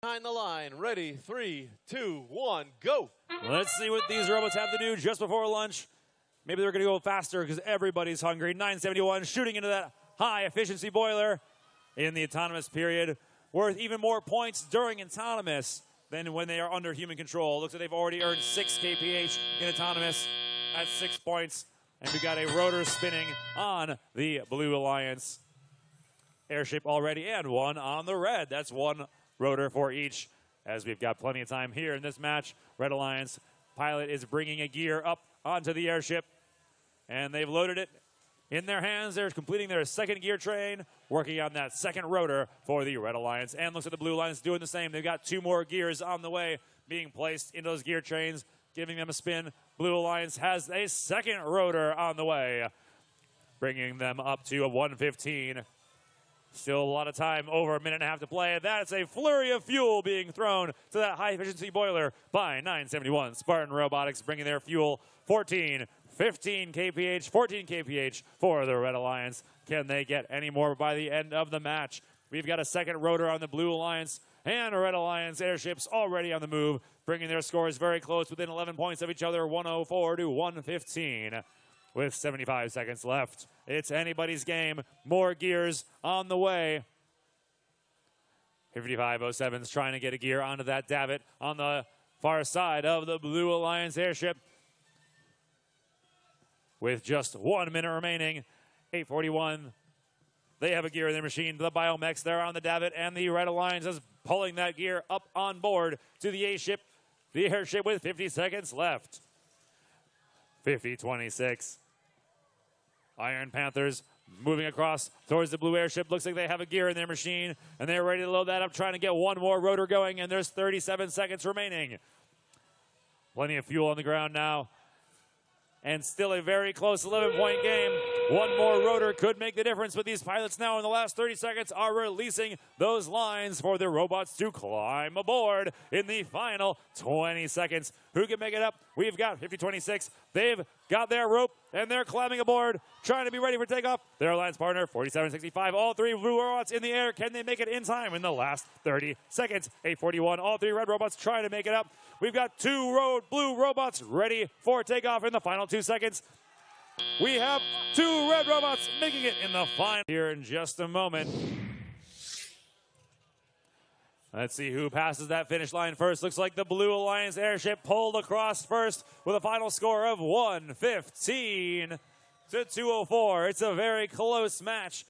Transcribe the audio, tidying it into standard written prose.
Behind the line, ready, 3, 2, 1, go. Let's see what these robots have to do just before lunch. Maybe they're going to go faster because everybody's hungry. 971 shooting into that high efficiency boiler in the autonomous period. Worth even more points during autonomous than when they are under human control. Looks like they've already earned 6 kph in autonomous. That's 6 points. And we got a rotor spinning on the Blue Alliance airship already, and one on the red. That's one rotor for each, as we've got plenty of time here in this match. Red Alliance pilot is bringing a gear up onto the airship, and they've loaded it in their hands. They're completing their second gear train, working on that second rotor for the Red Alliance, and looks like the Blue Alliance doing the same. They've got 2 more gears on the way being placed in those gear trains, giving them a spin. Blue Alliance has a second rotor on the way, bringing them up to a 115. Still a lot of time, over a minute and a half to play. That's a flurry of fuel being thrown to that high-efficiency boiler by 971. Spartan Robotics bringing their fuel 15 kph, 14 kph for the Red Alliance. Can they get any more by the end of the match? We've got a second rotor on the Blue Alliance, and Red Alliance airships already on the move, bringing their scores very close, within 11 points of each other, 104 to 115. With 75 seconds left, it's anybody's game. More gears on the way. 5507's trying to get a gear onto that davit on the far side of the Blue Alliance airship. With just 1 minute remaining, 841. They have a gear in their machine. The Biomechs, they're on the davit, and the Red Alliance is pulling that gear up on board to the A-ship, the airship, with 50 seconds left. 50-26. Iron Panthers moving across towards the blue airship. Looks like they have a gear in their machine, and they're ready to load that up, trying to get one more rotor going, and there's 37 seconds remaining. Plenty of fuel on the ground now, and still a very close 11-point game. One more rotor could make the difference, but these pilots now in the last 30 seconds are releasing those lines for the robots to climb aboard in the final 20 seconds. Who can make it up? We've got 50-26. They've got their rope, and they're climbing aboard, trying to be ready for takeoff. Their alliance partner, 47-65. All 3 blue robots in the air. Can they make it in time in the last 30 seconds? 841. All 3 red robots trying to make it up. We've got 2 blue robots ready for takeoff in the final 2 seconds. We have 2 red robots making it in the final here in just a moment. Let's see who passes that finish line first. Looks like the Blue Alliance airship pulled across first with a final score of 115 to 204. It's a very close match.